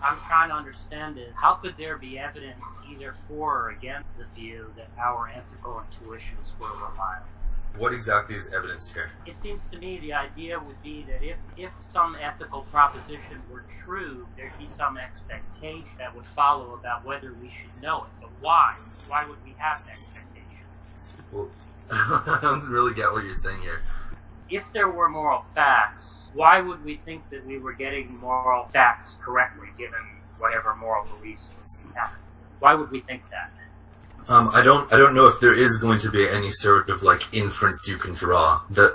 I'm trying to understand it. How could there be evidence either for or against the view that our ethical intuitions were reliable? What exactly is evidence here? It seems to me the idea would be that if some ethical proposition were true, there'd be some expectation that would follow about whether we should know it. But why? Why would we have an expectation? Well, I don't really get what you're saying here. If there were moral facts, why would we think that we were getting moral facts correctly given whatever moral beliefs we have? Why would we think that? I don't know if there is going to be any sort of like inference you can draw that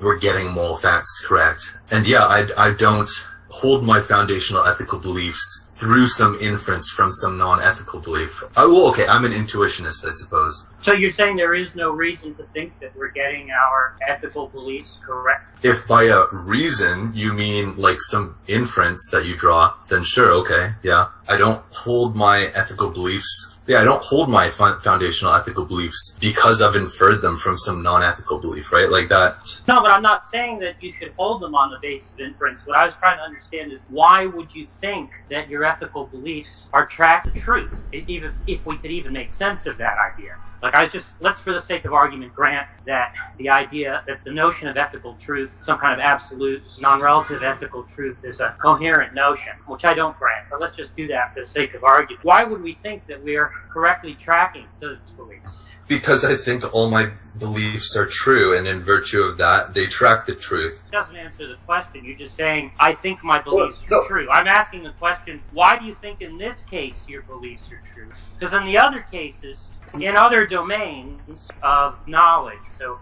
we're getting moral facts correct. And yeah, I don't hold my foundational ethical beliefs through some inference from some non-ethical belief. I'm an intuitionist, I suppose. So you're saying there is no reason to think that we're getting our ethical beliefs correct? If by a reason you mean like some inference that you draw, then sure, okay, yeah. I don't hold my ethical beliefs. Yeah, I don't hold my foundational ethical beliefs because I've inferred them from some non-ethical belief, right? Like that. No, but I'm not saying that you should hold them on the basis of inference. What I was trying to understand is why would you think that your ethical beliefs are tracked to truth, even if we could even make sense of that idea? Like, let's for the sake of argument grant that the idea that the notion of ethical truth, some kind of absolute, non-relative ethical truth, is a coherent notion, which I don't grant, but let's just do that for the sake of argument. Why would we think that we are correctly tracking those beliefs? Because I think all my beliefs are true, and in virtue of that, they track the truth. It doesn't answer the question. You're just saying, I think my beliefs are true. I'm asking the question, why do you think in this case your beliefs are true? Because in the other cases, in other domains of knowledge, so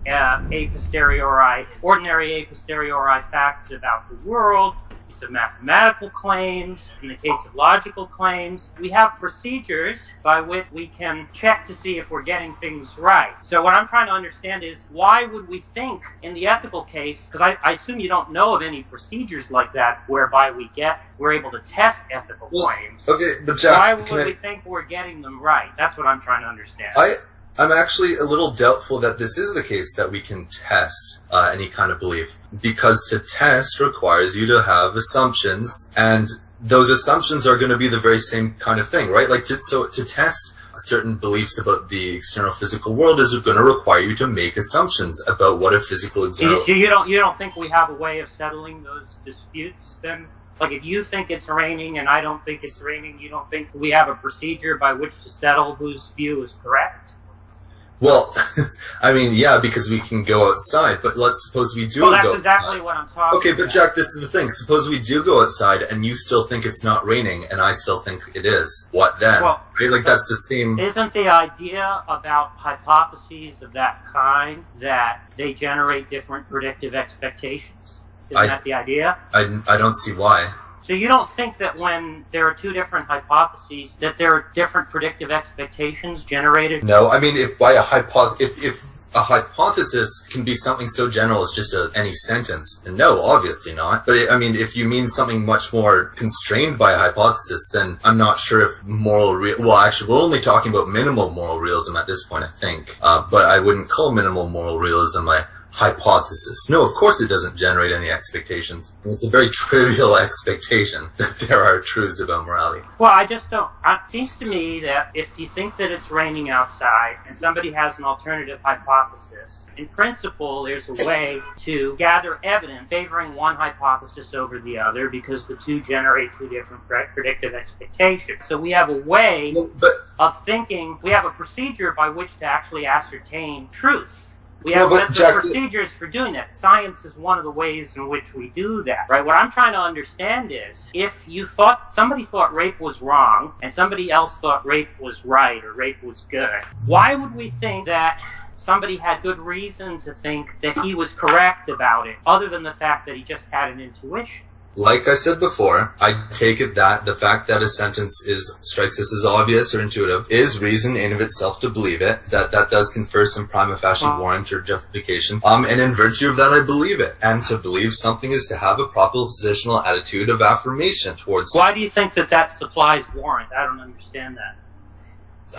a posteriori, ordinary a posteriori facts about the world, of mathematical claims, in the case of logical claims, we have procedures by which we can check to see if we're getting things right. So what I'm trying to understand is, why would we think in the ethical case, because I assume you don't know of any procedures like that whereby we're able to test ethical claims. Okay, but Jack, why would we think we're getting them right? That's what I'm trying to understand. I'm actually a little doubtful that this is the case that we can test any kind of belief, because to test requires you to have assumptions, and those assumptions are going to be the very same kind of thing, right? Like to test certain beliefs about the external physical world is going to require you to make assumptions about what a physical external. So you don't think we have a way of settling those disputes then? Like, if you think it's raining and I don't think it's raining, you don't think we have a procedure by which to settle whose view is correct? Well, I mean, yeah, because we can go outside, but let's suppose we do go outside. Well, that's exactly what I'm talking about. Okay, but Jack, this is the thing. Suppose we do go outside and you still think it's not raining and I still think it is. What then? Well, right? Like, that's the same... Isn't the idea about hypotheses of that kind that they generate different predictive expectations? Isn't that the idea? I don't see why. So you don't think that when there are two different hypotheses, that there are different predictive expectations generated? No, I mean, if a hypothesis can be something so general as just any sentence, and no, obviously not. But I mean, if you mean something much more constrained by a hypothesis, then I'm not sure if well, actually, we're only talking about minimal moral realism at this point, I think. But I wouldn't call minimal moral realism a hypothesis. No, of course it doesn't generate any expectations. It's a very trivial expectation that there are truths about morality. Well, I just don't. It seems to me that if you think that it's raining outside and somebody has an alternative hypothesis, in principle there's a way to gather evidence favoring one hypothesis over the other because the two generate two different predictive expectations. So we have a way of thinking, we have a procedure by which to actually ascertain truth. We have procedures for doing that. Science is one of the ways in which we do that, right? What I'm trying to understand is, if somebody thought rape was wrong and somebody else thought rape was right or rape was good, why would we think that somebody had good reason to think that he was correct about it, other than the fact that he just had an intuition? Like I said before, I take it that the fact that a sentence strikes us as obvious or intuitive is reason in of itself to believe it. That does confer some prima facie warrant or justification. And in virtue of that, I believe it. And to believe something is to have a propositional attitude of affirmation towards... Why do you think that supplies warrant? I don't understand that.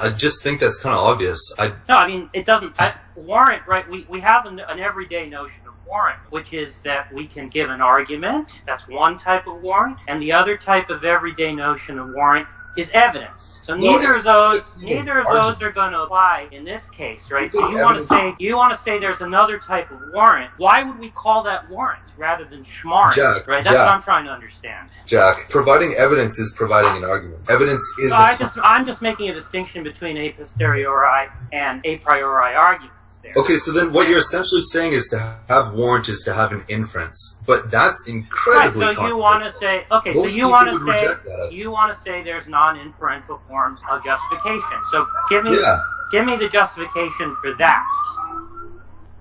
I just think that's kind of obvious. No, I mean, it doesn't... warrant, right, we have an everyday notion of warrant, which is that we can give an argument. That's one type of warrant. And the other type of everyday notion of warrant is evidence. So neither of those are going to apply in this case, right? So you want to say there's another type of warrant. Why would we call that warrant rather than schmarrant? Right? That's what I'm trying to understand. Jack, providing evidence is providing an argument. Evidence is. I'm just making a distinction between a posteriori and a priori arguments. There. Okay, so then what you're essentially saying is to have warrant is to have an inference, but that's incredibly. Right, so you want to say, okay, so you want to say there's non-inferential forms of justification. So give me the justification for that.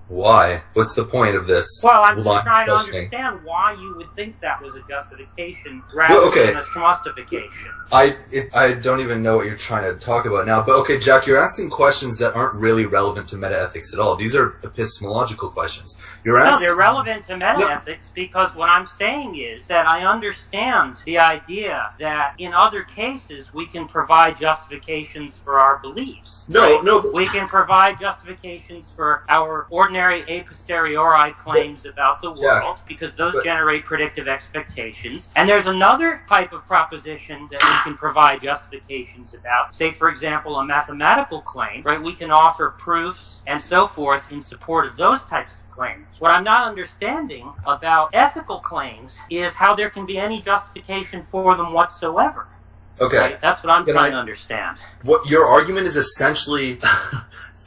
Why? What's the point of this? Well, I'm just trying to understand why you would think that was a justification rather than a schmustification. I don't even know what you're trying to talk about now, but okay, Jack, you're asking questions that aren't really relevant to metaethics at all. These are epistemological questions. No, they're relevant to metaethics because what I'm saying is that I understand the idea that in other cases we can provide justifications for our beliefs. We can provide justifications for our ordinary a posteriori claims about the world because those generate predictive expectations. And there's another type of proposition that we can provide justifications about. Say, for example, a mathematical claim, right? We can offer proofs and so forth in support of those types of claims. What I'm not understanding about ethical claims is how there can be any justification for them whatsoever. Okay. Right? That's what I'm trying to understand. What your argument is essentially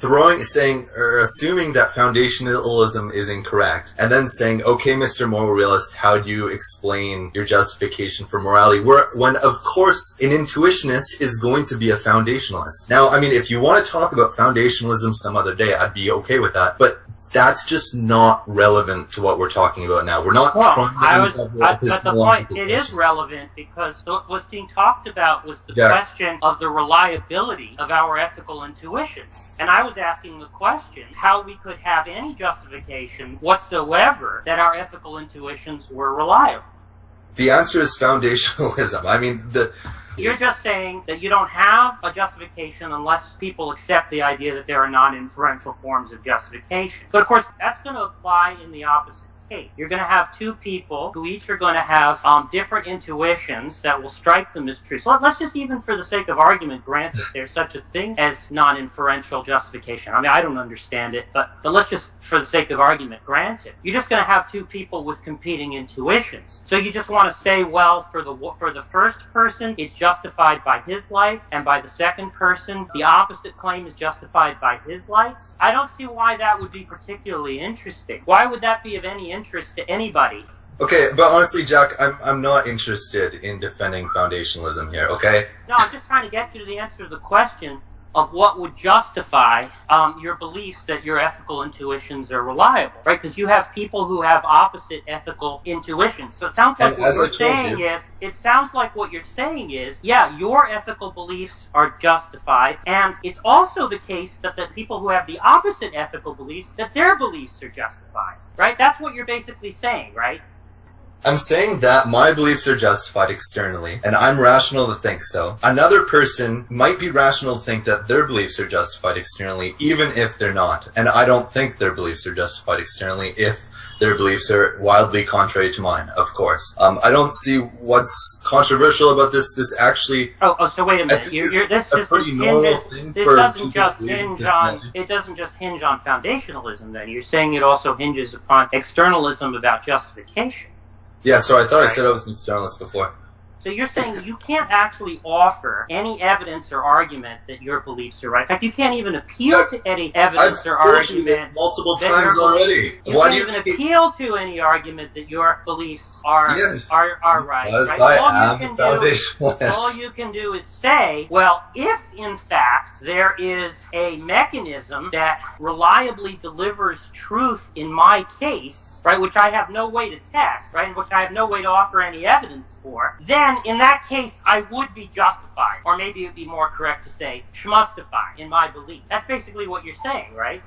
assuming that foundationalism is incorrect, and then saying, okay, Mr. Moral Realist, how do you explain your justification for morality? When, of course, an intuitionist is going to be a foundationalist. Now, I mean, if you want to talk about foundationalism some other day, I'd be okay with that, but that's just not relevant to what we're talking about now. We're not trying to... But the point, it is relevant because what's being talked about was the question of the reliability of our ethical intuitions. And I was asking the question how we could have any justification whatsoever that our ethical intuitions were reliable. The answer is foundationalism. I mean, You're just saying that you don't have a justification unless people accept the idea that there are non-inferential forms of justification. But of course, that's going to apply in the opposite case. You're going to have two people who each are going to have different intuitions that will strike them as true. So let's just, even for the sake of argument, grant that there's such a thing as non-inferential justification. I mean, I don't understand it, but let's just, for the sake of argument, grant it. You're just going to have two people with competing intuitions. So you just want to say, well, for the first person, it's justified by his lights, and by the second person, the opposite claim is justified by his lights. I don't see why that would be particularly interesting. Why would that be of any interest to anybody? Okay, but honestly, Jack, I'm not interested in defending foundationalism here, okay? No, I'm just trying to get you to the answer to the question of what would justify your beliefs that your ethical intuitions are reliable, right? Because you have people who have opposite ethical intuitions. So it sounds like what you're saying is, yeah, your ethical beliefs are justified, and it's also the case that the people who have the opposite ethical beliefs, that their beliefs are justified, right? That's what you're basically saying, right? I'm saying that my beliefs are justified externally, and I'm rational to think so. Another person might be rational to think that their beliefs are justified externally, even if they're not. And I don't think their beliefs are justified externally if their beliefs are wildly contrary to mine, of course. I don't see what's controversial about this. This actually... So wait a minute. It doesn't just hinge on foundationalism, then. You're saying it also hinges upon externalism about justification. Yeah, sorry, I thought I said I was an externalist before. So you're saying you can't actually offer any evidence or argument that your beliefs are right. In fact, you can't even appeal to any evidence or argument multiple times already. You can't even appeal to any argument that your beliefs are right. Because right? I am a foundationalist. All you can do is say, well, if in fact there is a mechanism that reliably delivers truth in my case, right, which I have no way to test, right, which I have no way to offer any evidence for, then in that case, I would be justified. Or maybe it would be more correct to say, schmustified in my belief. That's basically what you're saying, right?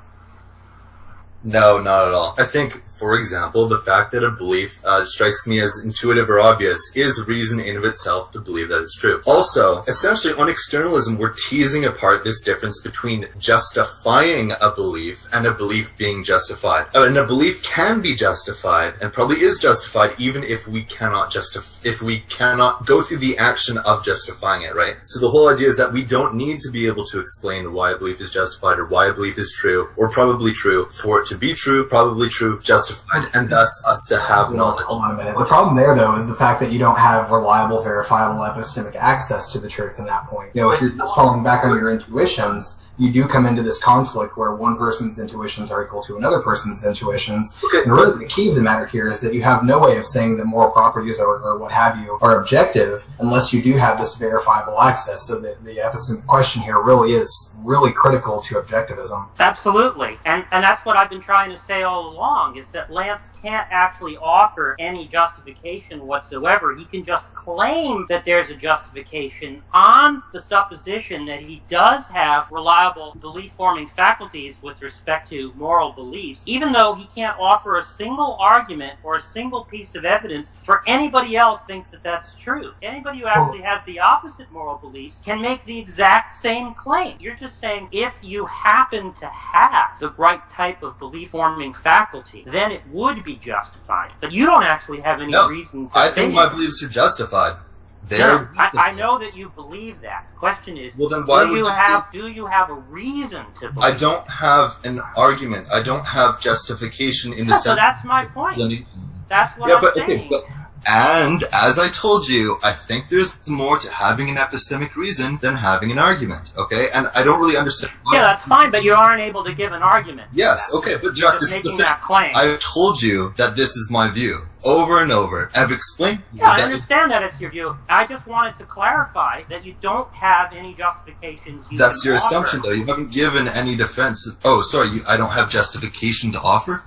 No, not at all. I think, for example, the fact that a belief strikes me as intuitive or obvious is reason in of itself to believe that it's true. Also, essentially on externalism, we're teasing apart this difference between justifying a belief and a belief being justified. And a belief can be justified, and probably is justified, even if we cannot go through the action of justifying it, right? So the whole idea is that we don't need to be able to explain why a belief is justified or why a belief is true or probably true for it to be true, probably true, justified, and thus us to have knowledge. Hold on a minute. The problem there, though, is the fact that you don't have reliable, verifiable epistemic access to the truth in that point. You know, if you're just falling back on your intuitions, you do come into this conflict where one person's intuitions are equal to another person's intuitions. Okay. And really the key of the matter here is that you have no way of saying that moral properties or what have you are objective unless you do have this verifiable access. So the epistemic question here really is really critical to objectivism. Absolutely. And that's what I've been trying to say all along, is that Lance can't actually offer any justification whatsoever. He can just claim that there's a justification on the supposition that he does have reliable belief-forming faculties with respect to moral beliefs, even though he can't offer a single argument or a single piece of evidence for anybody else thinks that that's true. Anybody who actually has the opposite moral beliefs can make the exact same claim. You're just saying if you happen to have the right type of belief-forming faculty, then it would be justified. But you don't actually have any reason to I think my beliefs are justified. I know that you believe that. The question is, well, then why do you have a reason to believe I don't have an argument. I don't have justification in the sense. So that's my point. That's what I'm saying. Okay, and as I told you, I think there's more to having an epistemic reason than having an argument. Okay, and I don't really understand. Yeah, that's fine, but you aren't able to give an argument. Yes, okay, but Jack, this is the thing. That claim. I've told you that this is my view over and over. I've explained. Yeah, I understand that it's your view. I just wanted to clarify that you don't have any justifications. That's your assumption, though. You haven't given any defense. Oh, sorry, I don't have justification to offer?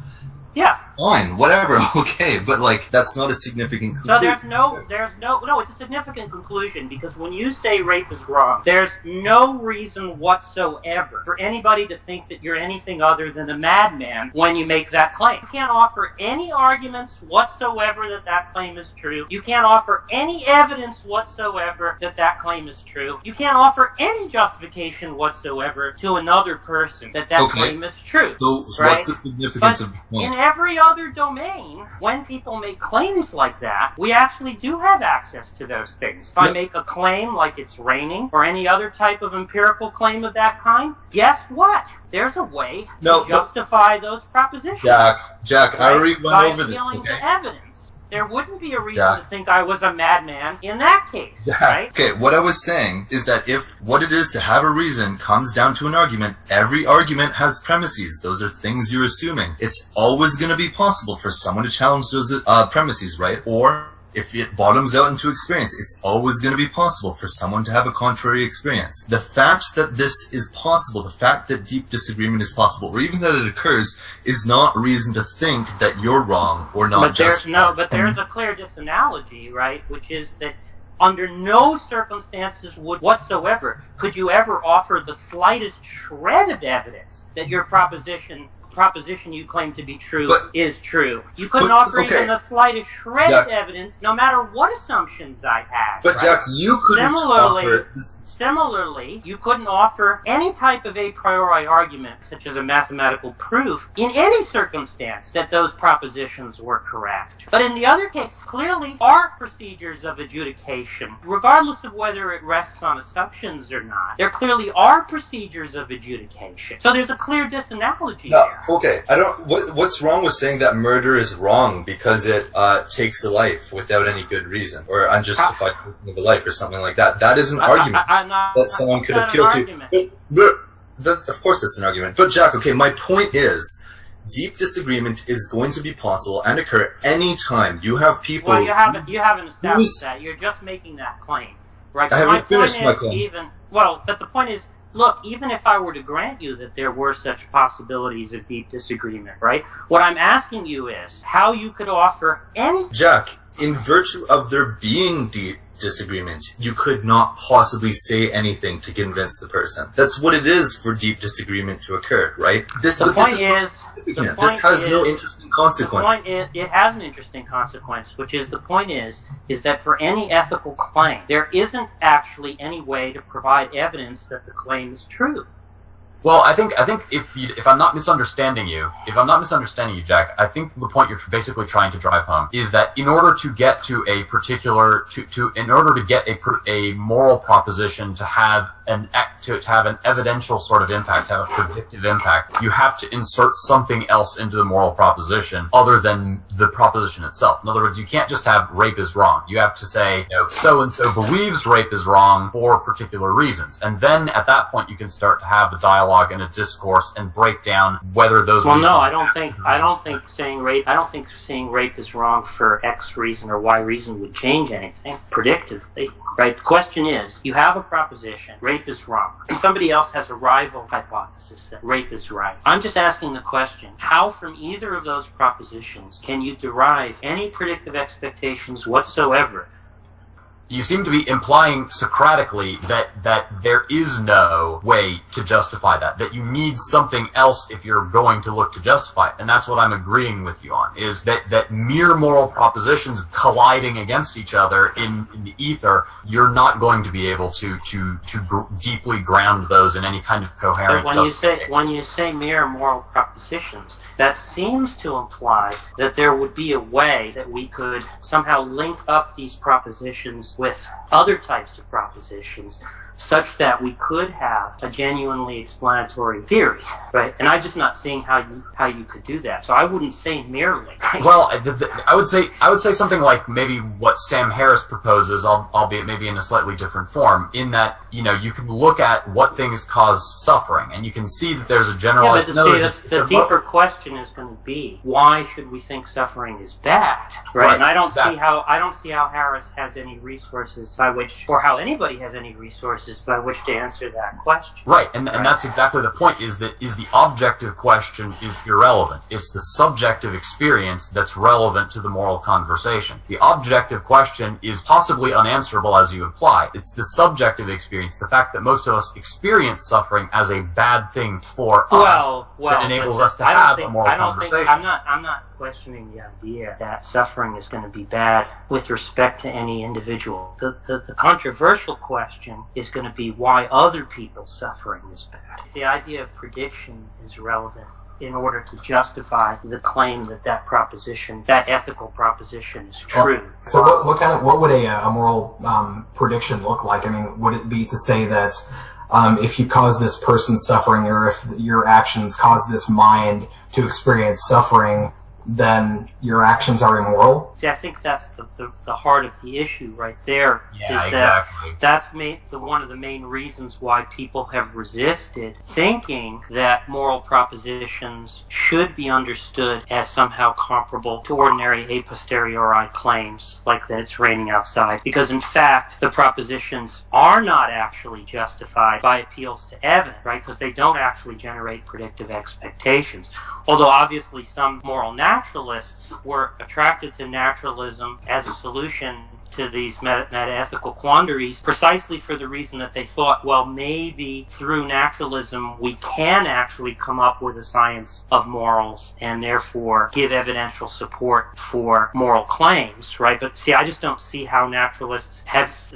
Yeah. Fine, whatever, okay, but that's not a significant conclusion. So no, it's a significant conclusion, because when you say rape is wrong, there's no reason whatsoever for anybody to think that you're anything other than a madman when you make that claim. You can't offer any arguments whatsoever that that claim is true. You can't offer any evidence whatsoever that that claim is true. You can't offer any justification whatsoever to another person that claim is true. So what's the significance of the claim? In every other domain, when people make claims like that, we actually do have access to those things. If I make a claim like it's raining, or any other type of empirical claim of that kind, guess what? There's a way to justify those propositions. Jack, I already went over this. By to evidence. There wouldn't be a reason to think I was a madman in that case, right? Okay, what I was saying is that if what it is to have a reason comes down to an argument, every argument has premises. Those are things you're assuming. It's always going to be possible for someone to challenge those premises, right? Or if it bottoms out into experience, it's always going to be possible for someone to have a contrary experience. The fact that this is possible, the fact that deep disagreement is possible, or even that it occurs, is not reason to think that you're wrong or not justified. But there's a clear disanalogy, right? Which is that under no circumstances whatsoever could you ever offer the slightest shred of evidence that your proposition you claim to be true is true. You couldn't offer even the slightest shred of evidence, no matter what assumptions I had. But Jack, you couldn't offer... Similarly, you couldn't offer any type of a priori argument, such as a mathematical proof, in any circumstance that those propositions were correct. But in the other case, clearly are procedures of adjudication, regardless of whether it rests on assumptions or not. There clearly are procedures of adjudication. So there's a clear disanalogy there. Okay, what's wrong with saying that murder is wrong because it takes a life without any good reason, or unjustified taking of a life, or something like that? That is an argument that someone could appeal to. Of course, it's an argument. But Jack, okay, my point is, deep disagreement is going to be possible and occur any time you have people. Well, you haven't established that. You're just making that claim, right? I haven't finished my claim. But the point is, look, even if I were to grant you that there were such possibilities of deep disagreement, right? What I'm asking you is how you could offer any... Jack, in virtue of there being deep disagreement, you could not possibly say anything to convince the person. That's what it is for deep disagreement to occur, right? This has no interesting consequence. It has an interesting consequence, which is the point is that for any ethical claim, there isn't actually any way to provide evidence that the claim is true. Well, I think if I'm not misunderstanding you, Jack, I think the point you're basically trying to drive home is that in order to get to a particular, in order to get a moral proposition to have an evidential sort of impact, have a predictive impact, you have to insert something else into the moral proposition other than the proposition itself. In other words, you can't just have rape is wrong. You have to say, so-and-so believes rape is wrong for particular reasons. And then at that point you can start to have a dialogue and a discourse and break down whether those I don't think saying rape is wrong for X reason or Y reason would change anything predictively. Right? The question is, you have a proposition, rape is wrong, and somebody else has a rival hypothesis that rape is right. I'm just asking the question, how from either of those propositions can you derive any predictive expectations whatsoever? You seem to be implying Socratically that there is no way to justify that you need something else if you're going to look to justify it. And that's what I'm agreeing with you on, is that mere moral propositions colliding against each other in the ether, you're not going to be able to deeply ground those in any kind of coherent justification. When you say mere moral propositions, that seems to imply that there would be a way that we could somehow link up these propositions with other types of propositions such that we could have a genuinely explanatory theory, right? And I'm just not seeing how you could do that. So I wouldn't say merely. Well, I would say something like maybe what Sam Harris proposes, albeit maybe in a slightly different form, in that you can look at what things cause suffering, and you can see that there's a generalized. The deeper question is going to be, why should we think suffering is bad, right? And I don't see how Harris has any resources by which, or how anybody has any resources by which to answer that question. Right, and that's exactly the point, is the objective question is irrelevant. It's the subjective experience that's relevant to the moral conversation. The objective question is possibly unanswerable, as you imply. It's the subjective experience, the fact that most of us experience suffering as a bad thing for us that enables us to have a moral conversation. I'm not questioning the idea that suffering is going to be bad with respect to any individual. The controversial question is going to be why other people's suffering is bad. The idea of prediction is relevant in order to justify the claim that ethical proposition is true. So what would a moral prediction look like? I mean, would it be to say that if you cause this person suffering, or if your actions cause this mind to experience suffering, then your actions are immoral? See, I think that's the heart of the issue right there. Yeah, exactly. That's one of the main reasons why people have resisted thinking that moral propositions should be understood as somehow comparable to ordinary a posteriori claims, like that it's raining outside. Because in fact, the propositions are not actually justified by appeals to evidence, right? Because they don't actually generate predictive expectations. Although obviously some moral naturalists were attracted to naturalism as a solution to these meta-ethical quandaries precisely for the reason that they thought, well, maybe through naturalism we can actually come up with a science of morals and therefore give evidential support for moral claims, right? But see, I just don't see how naturalists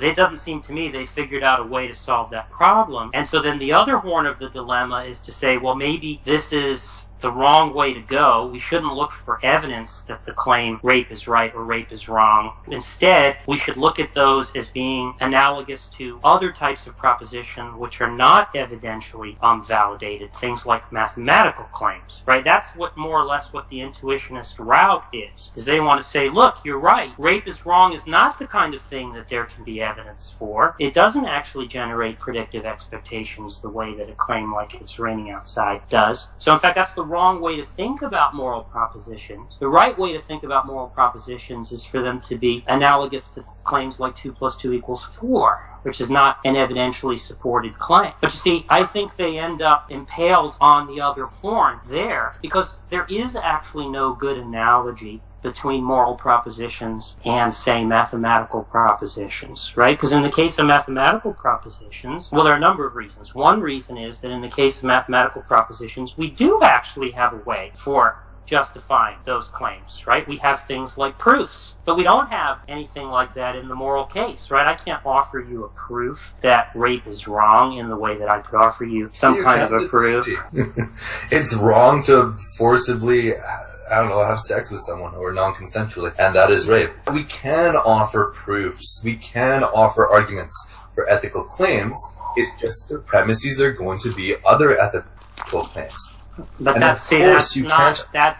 it doesn't seem to me they figured out a way to solve that problem. And so then the other horn of the dilemma is to say, well, maybe this is the wrong way to go. We shouldn't look for evidence that the claim rape is right or rape is wrong. Instead, we should look at those as being analogous to other types of proposition which are not evidentially validated, things like mathematical claims, right? That's what more or less what the intuitionist route is they want to say, look, you're right, rape is wrong is not the kind of thing that there can be evidence for. It doesn't actually generate predictive expectations the way that a claim like it's raining outside does. So in fact, that's the wrong way to think about moral propositions. The right way to think about moral propositions is for them to be analogous to claims like 2 + 2 = 4, which is not an evidentially supported claim. But you see, I think they end up impaled on the other horn there because there is actually no good analogy between moral propositions and, say, mathematical propositions, right? Because in the case of mathematical propositions, well, there are a number of reasons. One reason is that in the case of mathematical propositions, we do actually have a way for justifying those claims, right? We have things like proofs, but we don't have anything like that in the moral case, right? I can't offer you a proof that rape is wrong in the way that I could offer you some kind of a proof. It's wrong to forcibly, I don't know, have sex with someone or non-consensually, and that is rape. We can offer proofs. We can offer arguments for ethical claims. It's just the premises are going to be other ethical claims. But that's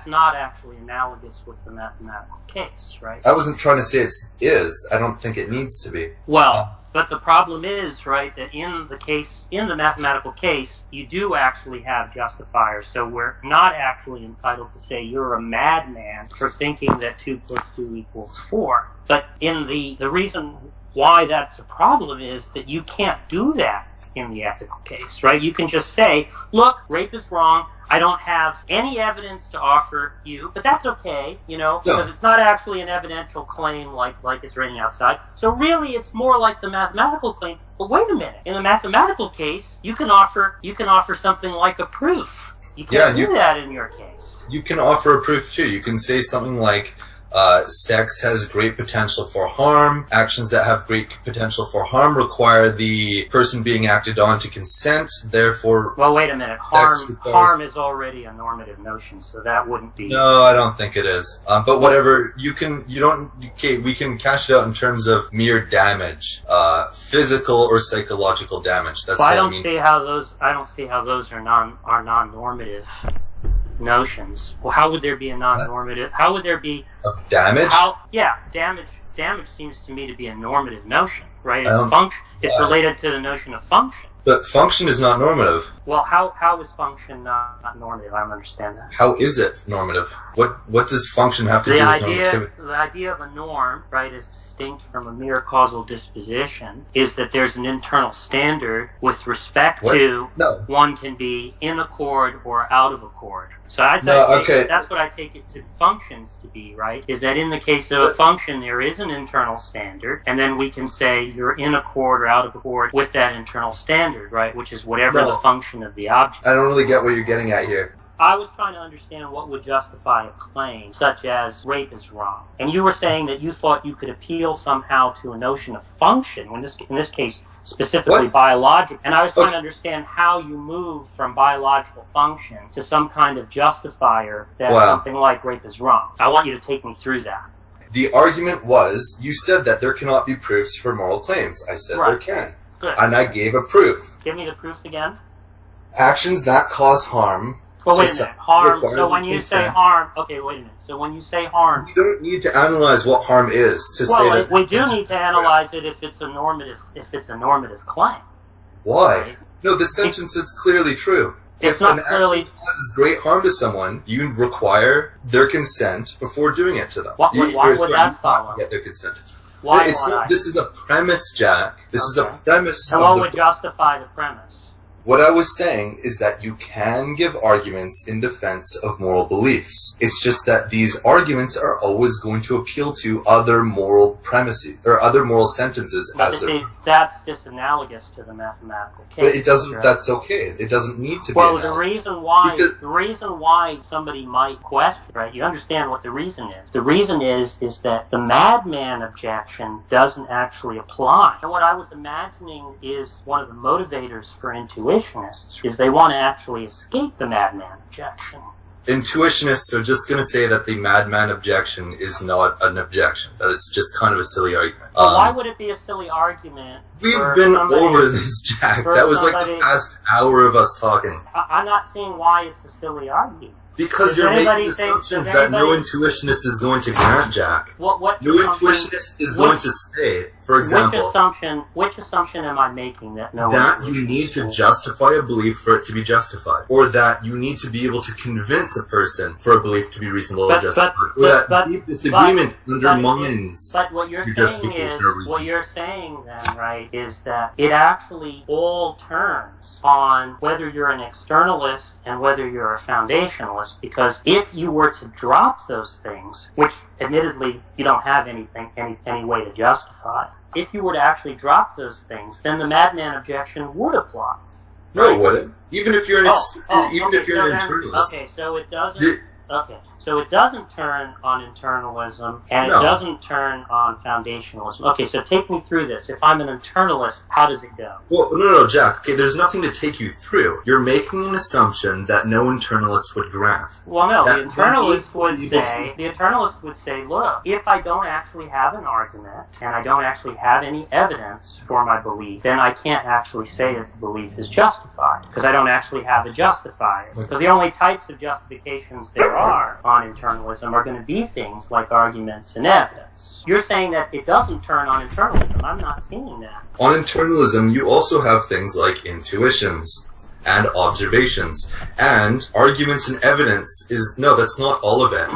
not actually analogous with the mathematical case, right? I wasn't trying to say it is. I don't think it needs to be. Well, but the problem is, right, that in the mathematical case, you do actually have justifiers. So we're not actually entitled to say you're a madman for thinking that 2 + 2 = 4. But in the reason why that's a problem is that you can't do that in the ethical case, right? You can just say, look, rape is wrong. I don't have any evidence to offer you, but that's okay, because it's not actually an evidential claim like it's raining outside. So really, it's more like the mathematical claim. But wait a minute, in the mathematical case, you can offer something like a proof. You can't do that in your case. You can offer a proof too. You can say something like, sex has great potential for harm. Actions that have great potential for harm require the person being acted on to consent. Therefore, well, wait a minute. Harm is already a normative notion, so that wouldn't be. No, I don't think it is. But whatever, we can cash it out in terms of mere damage, physical or psychological damage. That's well, what I don't see how those are non-normative notions. Well, how would there be a non-normative? How would there be of damage? Damage seems to me to be a normative notion, right? It's related to the notion of function. But function is not normative. Well, how is function not normative? I don't understand that. How is it normative? What does function have to do with normativity? The idea of a norm, right, is distinct from a mere causal disposition, is that there's an internal standard with respect to one can be in accord or out of accord. So that's what I take it to functions to be, right? Is that in the case of a function, there is an internal standard, and then we can say you're in accord or out of accord with that internal standard, right? Which is whatever the function of the object. I don't really get what you're getting at here. I was trying to understand what would justify a claim, such as rape is wrong. And you were saying that you thought you could appeal somehow to a notion of function, in this case, specifically biological. And I was trying to understand how you move from biological function to some kind of justifier that something like rape is wrong. I want you to take me through that. The argument was, you said that there cannot be proofs for moral claims. I said there can. Good. And I gave a proof. Give me the proof again. Actions that cause harm. Well, wait a minute. Harm. So when you say harm, okay, wait a minute. So when you say harm, you don't need to analyze what harm is to say that. We do need to analyze it if it's a normative claim. Why? Right? No, the sentence is clearly true. It's if not an clearly action causes great harm to someone, you require their consent before doing it to them. Why would that follow? Get their consent. This is a premise, Jack. This is a premise. And what would justify the premise? What I was saying is that you can give arguments in defense of moral beliefs. It's just that these arguments are always going to appeal to other moral premises or other moral sentences. That's disanalogous to the mathematical case. But it doesn't. Right? That's okay. It doesn't need to be. Well, the reason why somebody might question, right? You understand what the reason is. The reason is that the madman objection doesn't actually apply. And what I was imagining is one of the motivators for intuitionists is they want to actually escape the madman objection. Intuitionists are just going to say that the madman objection is not an objection, that it's just kind of a silly argument. Well, why would it be a silly argument? We've been over this, Jack. That was like the past hour of us talking. I'm not seeing why it's a silly argument. Because you're making assumptions that no intuitionist is going to grant, Jack. No intuitionist is going to say, for example... Which assumption am I making that no... That you need to justify a belief for it to be justified. Or that you need to be able to convince a person for a belief to be reasonable or justified. Or that deep disagreement undermines your justification or reason. What you're saying then, right, is that it actually all turns on whether you're an externalist and whether you're a foundationalist. internalist, because if you were to drop those things, which admittedly you don't have any way to justify, if you were to actually drop those things, then the madman objection would apply. No, it wouldn't. Even if you're an internalist. Okay, so it doesn't. Okay, so it doesn't turn on internalism, and it doesn't turn on foundationalism. Okay, so take me through this. If I'm an internalist, how does it go? Well, no, Jack. Okay, there's nothing to take you through. You're making an assumption that no internalist would grant. Well, no, the internalist would say, look, if I don't actually have an argument, and I don't actually have any evidence for my belief, then I can't actually say that the belief is justified, because I don't actually have a justifier. Because the only types of justifications there are on internalism are going to be things like arguments and evidence. You're saying that it doesn't turn on internalism. I'm not seeing that. On internalism, you also have things like intuitions and observations, and arguments and evidence that's not all of it.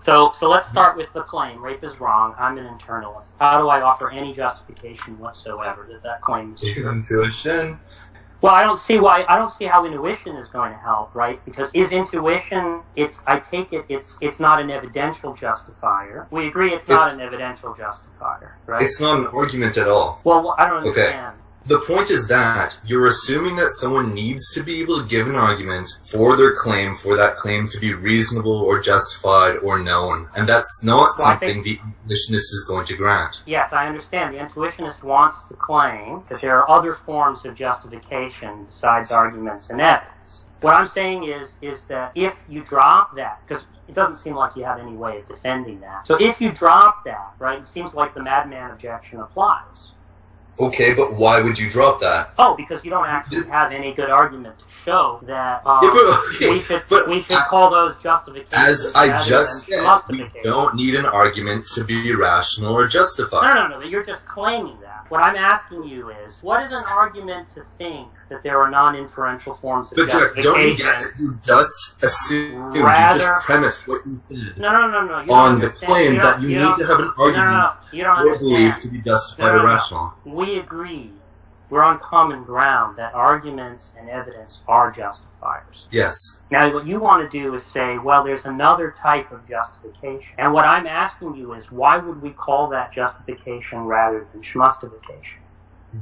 So let's start with the claim. Rape is wrong. I'm an internalist. How do I offer any justification whatsoever that claim is true? Intuition. Well, I don't see how intuition is going to help, right? Because is intuition, I take it it's not an evidential justifier. We agree it's not an evidential justifier, right? It's not an argument at all. Well, I don't understand. The point is that you're assuming that someone needs to be able to give an argument for their claim, for that claim to be reasonable or justified or known. And that's not something the intuitionist is going to grant. Yes, I understand. The intuitionist wants to claim that there are other forms of justification besides arguments and evidence. What I'm saying is that if you drop that, because it doesn't seem like you have any way of defending that. So if you drop that, right, it seems like the madman objection applies. Okay, but why would you drop that? Oh, because you don't actually have any good argument to show that we should call those justifications. As I just said, we don't need an argument to be rational or justified. No, you're just claiming that. What I'm asking you is, what is an argument to think that there are non-inferential forms of justification? But Jack, don't you get that you just assumed, you just premised what you did on the claim that you need to have an argument or belief to be justified or rational. We agree. We're on common ground that arguments and evidence are justifiers. Yes. Now, what you want to do is say, well, there's another type of justification. And what I'm asking you is, why would we call that justification rather than schmustification?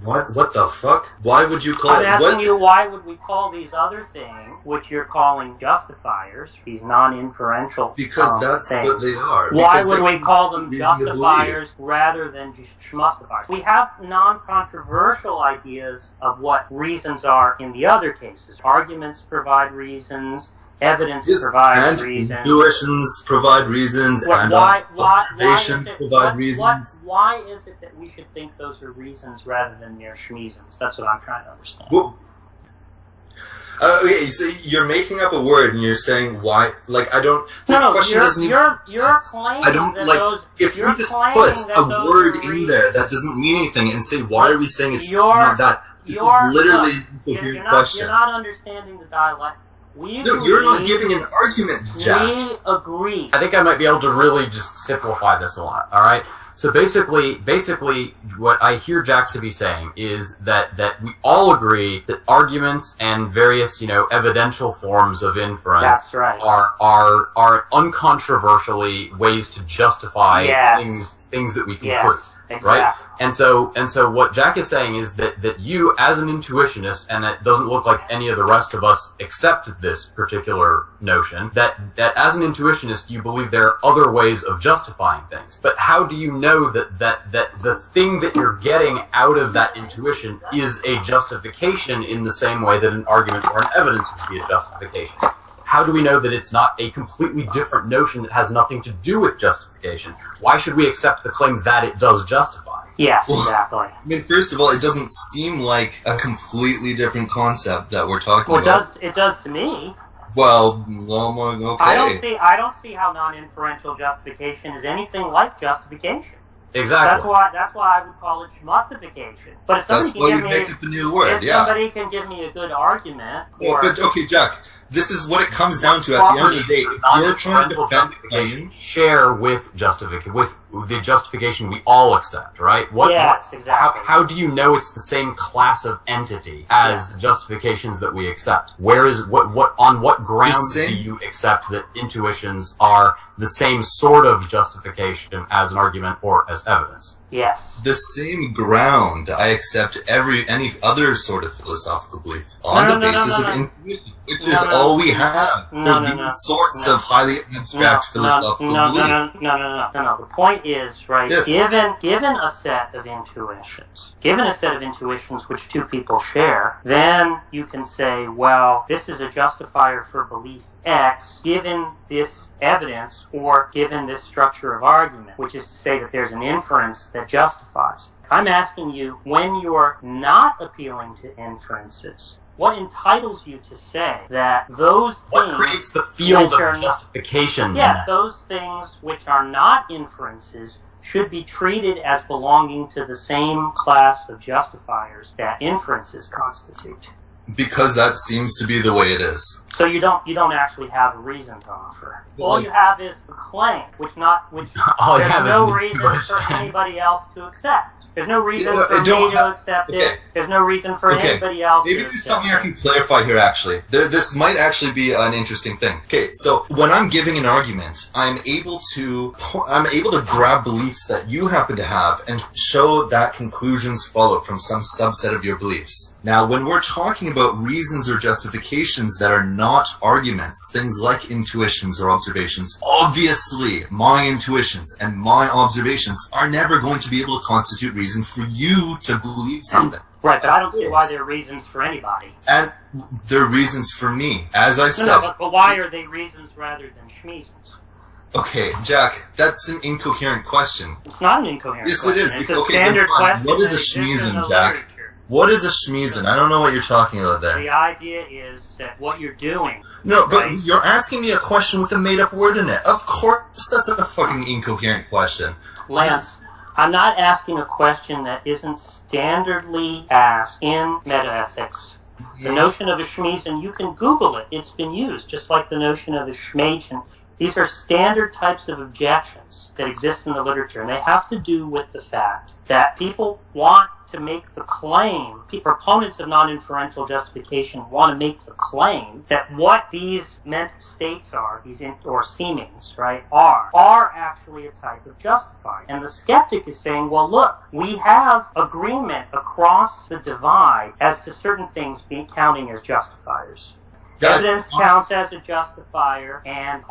What the fuck? Why would you call I'm asking you, why would we call these other things, which you're calling justifiers, these non-inferential Because that's things, what they are. Why would we call them justifiers rather than just schmustifiers? We have non-controversial ideas of what reasons are in the other cases. Arguments provide reasons. Evidence provides reasons. Intuitions provide reasons. Why is it that we should think those are reasons rather than mere schmeasms? That's what I'm trying to understand. Well, okay, so you're making up a word and you're saying why? Like I don't. You're claiming I don't that like. those, If you just put a word in there that doesn't mean anything and say why are we saying it's not that? You're not understanding the dialect. You're not giving an argument, Jack. We agree. I think I might be able to really just simplify this a lot, alright? So basically, what I hear Jack to be saying is that we all agree that arguments and various, evidential forms of inference That's right. are uncontroversially ways to justify things that we can prove. Exactly. Right? And so what Jack is saying is that you, as an intuitionist, and that doesn't look like any of the rest of us accept this particular notion, that as an intuitionist you believe there are other ways of justifying things. But how do you know that the thing that you're getting out of that intuition is a justification in the same way that an argument or an evidence would be a justification? How do we know that it's not a completely different notion that has nothing to do with justification? Why should we accept the claim that it does justify? Yes, exactly. I mean, first of all, it doesn't seem like a completely different concept that we're talking about. It does to me. Well, okay. I don't see how non-inferential justification is anything like justification. Exactly. That's why I would call it schmustification. But if somebody make up a new word. Somebody can give me a good argument. But okay, Jack. this is what it comes down to at the end of the day. If you're trying to defend the claim, share with the justification we all accept, right? Yes, exactly. How do you know it's the same class of entity as the justifications that we accept? On what grounds do you accept that intuitions are the same sort of justification as an argument or as evidence? Yes. The same ground I accept any other sort of philosophical belief on the basis of intuition, which is all we have for these sorts of highly abstract philosophical beliefs. No. The point is, right, yes. given a set of intuitions which two people share, then you can say, well, this is a justifier for belief X given this evidence or given this structure of argument, which is to say that there's an inference that justifies. I'm asking you, when you're not appealing to inferences, what entitles you to say that those things... What creates the field of justification? Yeah, those things which are not inferences should be treated as belonging to the same class of justifiers that inferences constitute. Because that seems to be the way it is. So you don't actually have a reason to offer. All you have is a claim, which there's no reason for anybody else to accept. There's no reason for me to accept it. There's no reason for anybody else to accept it. Maybe there's something I can clarify here, actually. This might actually be an interesting thing. Okay, so when I'm giving an argument, I'm able to grab beliefs that you happen to have and show that conclusions follow from some subset of your beliefs. Now, when we're talking about reasons or justifications that are not arguments, things like intuitions or observations, obviously my intuitions and my observations are never going to be able to constitute reason for you to believe something. Right, but I don't see why they're reasons for anybody. And they're reasons for me, as I said. But why are they reasons rather than schmeasons? Okay, Jack, that's an incoherent question. It's not an incoherent question. Yes, it is. It's a standard question. What is a schmeason, Jack? What is a schmeason? I don't know what you're talking about there. The idea is that what you're doing... No, but you're asking me a question with a made-up word in it. Of course that's a fucking incoherent question. Lance, I'm not asking a question that isn't standardly asked in metaethics. The notion of a schmeason, you can Google it. It's been used, just like the notion of a schmation. These are standard types of objections that exist in the literature, and they have to do with the fact that people want to make the claim, proponents of non-inferential justification want to make the claim that what these mental states are, or seemings, right, are actually a type of justifier. And the skeptic is saying, well, look, we have agreement across the divide as to certain things counting as justifiers. Evidence counts as a justifier, and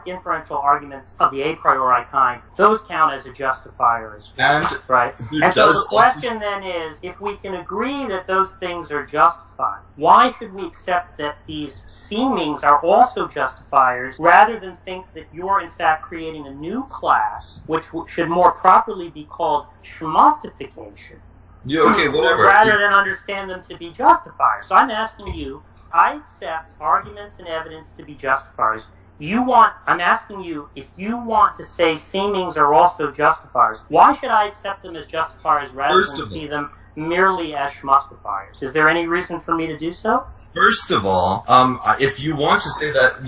inferential arguments of the a priori kind, those count as a justifier as well. Right? And so the question then is, if we can agree that those things are justified, why should we accept that these seemings are also justifiers, rather than think that you're in fact creating a new class, which should more properly be called schmustification? Yeah, okay, whatever. Rather than understand them to be justifiers. So I'm asking you, I accept arguments and evidence to be justifiers. I'm asking you, if you want to say seemings are also justifiers, why should I accept them as justifiers rather than see them merely as schmustifiers? Is there any reason for me to do so? First of all, if you want to say that,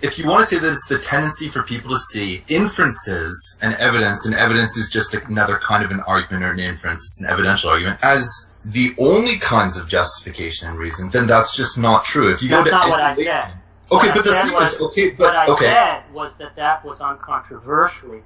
if you want to say that it's the tendency for people to see inferences and evidence is just another kind of an argument or an inference, it's an evidential argument, as the only kinds of justification and reason, then that's just not true. If you that's not what I said. Okay, but the thing is, what I said was that was uncontroversially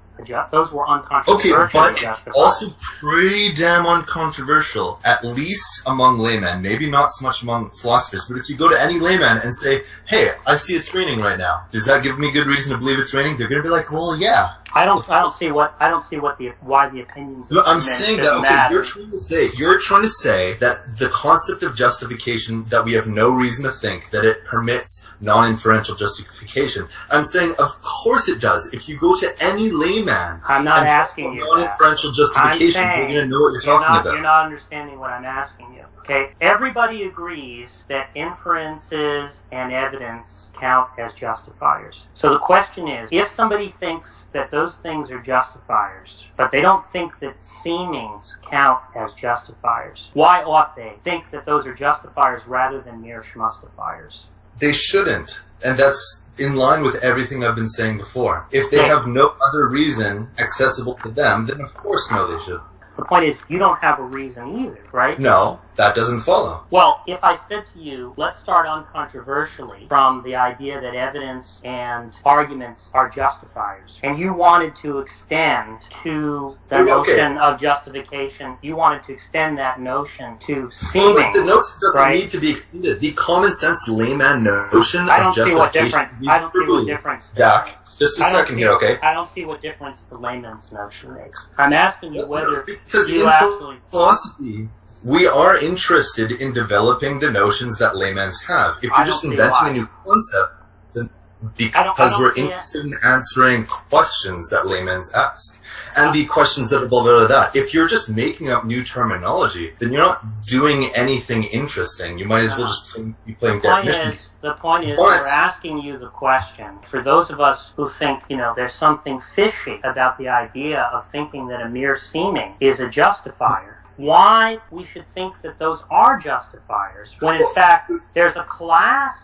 those were uncontroversial. Okay, but also pretty damn uncontroversial, at least among laymen, maybe not so much among philosophers, but if you go to any layman and say, hey, I see it's raining right now, does that give me good reason to believe it's raining? They're going to be like, well, yeah. I don't see why the opinions. No, I'm saying that. Okay, you're trying to say that the concept of justification, that we have no reason to think that it permits non-inferential justification. I'm saying, of course it does. If you go to any layman, I'm not asking you non-inferential justification, you're going to know what you're talking about. You're not understanding what I'm asking you. Okay, everybody agrees that inferences and evidence count as justifiers. So the question is, if somebody thinks that those those things are justifiers, but they don't think that seemings count as justifiers. Why ought they think that those are justifiers rather than mere schmustifiers? They shouldn't. And that's in line with everything I've been saying before. If they have no other reason accessible to them, then of course no, they should. The point is, you don't have a reason either, right? No, that doesn't follow. Well, if I said to you, let's start uncontroversially from the idea that evidence and arguments are justifiers, and you wanted to extend to the notion of justification, you wanted to extend that notion to seeming. But the notion doesn't need to be extended. The common sense layman notion of justification. I don't see what difference. Jack, just a second here, okay? I don't see what difference the layman's notion makes. I'm asking you whether because you in actually philosophy, we are interested in developing the notions that laymen have. If you're just inventing a new concept, then because we're interested in answering questions that laymen ask. And the questions that evolve out of that. If you're just making up new terminology, then you're not doing anything interesting. You might as well just be playing definitions. The point is, we're asking you the question. For those of us who think, there's something fishy about the idea of thinking that a mere seeming is a justifier, why we should think that those are justifiers when in fact there's a class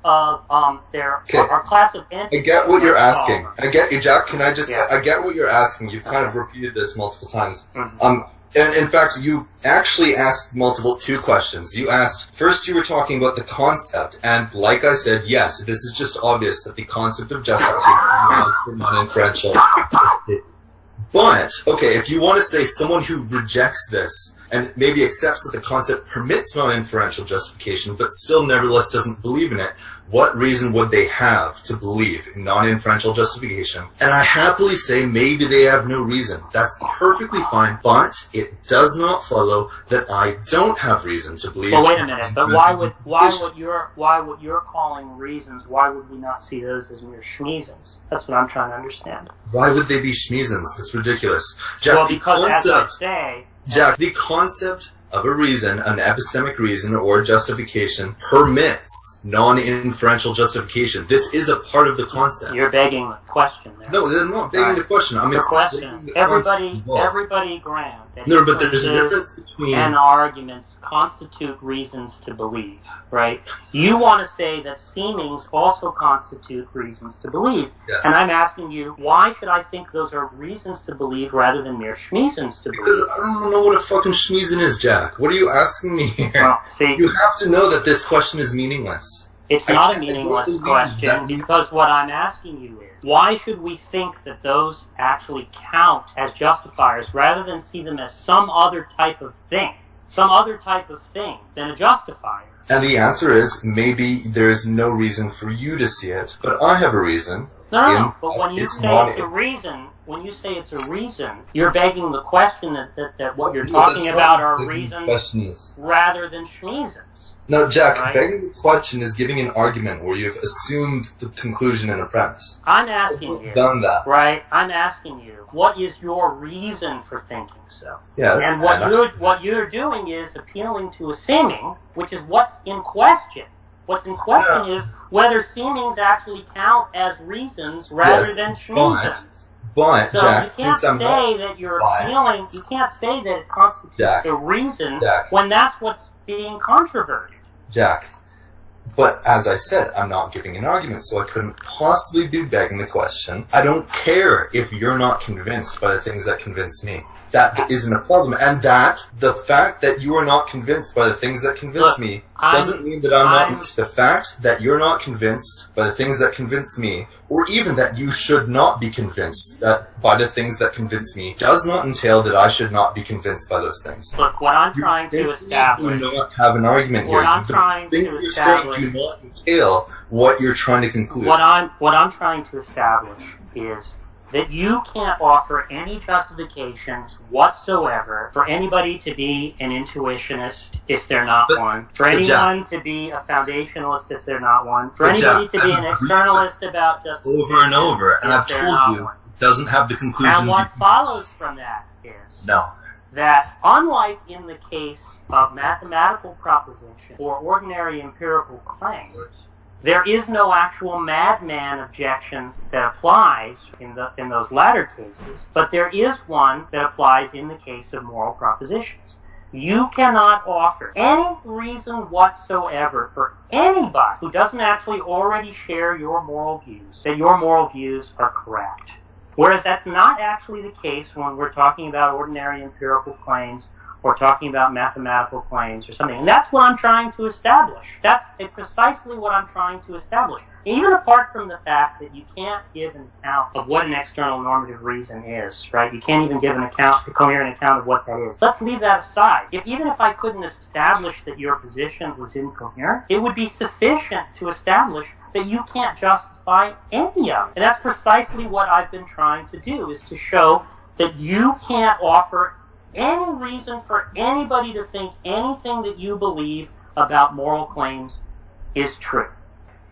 of our class of entities. I get what you're asking. I get you, Jack. I get what you're asking. You've kind of repeated this multiple times. And in fact, you actually asked two questions. You asked, first you were talking about the concept, and like I said, yes, this is just obvious that the concept of justification is non-inferential. But, okay, if you want to say someone who rejects this and maybe accepts that the concept permits non-inferential justification but still nevertheless doesn't believe in it, what reason would they have to believe in non-inferential justification? And I happily say maybe they have no reason. That's perfectly fine, but it does not follow that I don't have reason to believe. Well, wait a minute. But why would you're calling reasons? Why would we not see those as mere schmeasons? That's what I'm trying to understand. Why would they be schmeasons? That's ridiculous, Jack. Well, because as I say, Jack, the concept of a reason, an epistemic reason or justification, permits non-inferential justification. This is a part of the concept. You're begging the question there. No, I'm not begging the question. I'm explaining everybody grant that no, but there's a difference between and arguments constitute reasons to believe, right? You want to say that seemings also constitute reasons to believe. Yes. And I'm asking you, why should I think those are reasons to believe rather than mere schmeasons to believe? Because I don't know what a fucking schmeason is, Jack. What are you asking me here? Well, see, you have to know that this question is meaningless. It's not a meaningless question because what I'm asking you is, why should we think that those actually count as justifiers rather than see them as some other type of thing than a justifier? And the answer is, maybe there is no reason for you to see it, but I have a reason. No, but when you say it's a reason, you're begging the question that what you're talking about are reasons rather than schmeasons. No, Jack, right? begging the question is giving an argument where you've assumed the conclusion in a premise. I'm asking you. Done that. Right? I'm asking you, what is your reason for thinking so? Yes. And what you're doing is appealing to a seeming, which is what's in question. What's in question is whether seemings actually count as reasons rather than schmeasons. But so Jack, you can't say that you're appealing. You can't say that it constitutes a reason when that's what's being controverted. Jack, but as I said, I'm not giving an argument, so I couldn't possibly be begging the question. I don't care if you're not convinced by the things that convince me. That isn't a problem. And that, the fact that you are not convinced by the things that convince me doesn't mean that I'm not. The fact that you're not convinced by the things that convince me, or even that you should not be convinced by the things that convince me, does not entail that I should not be convinced by those things. Look, what I'm trying to establish... You do not have an argument here. The things you're saying do not entail what you're trying to conclude. What I'm trying to establish is that you can't offer any justifications whatsoever for anybody to be an intuitionist if they're not one, for anyone to be a foundationalist if they're not one, for anybody to be an externalist about justification over and over, and I've told you, it doesn't have the conclusions. And what follows from that is no. That unlike in the case of mathematical proposition or ordinary empirical claims, There is no actual madman objection that applies in those latter cases, but there is one that applies in the case of moral propositions. You cannot offer any reason whatsoever for anybody who doesn't actually already share your moral views that your moral views are correct. Whereas that's not actually the case when we're talking about ordinary empirical claims or talking about mathematical claims or something. And that's what I'm trying to establish. That's precisely what I'm trying to establish. Even apart from the fact that you can't give an account of what an external normative reason is, right? You can't even give a coherent account of what that is. Let's leave that aside. Even if I couldn't establish that your position was incoherent, it would be sufficient to establish that you can't justify any of it. And that's precisely what I've been trying to do, is to show that you can't offer any reason for anybody to think anything that you believe about moral claims is true.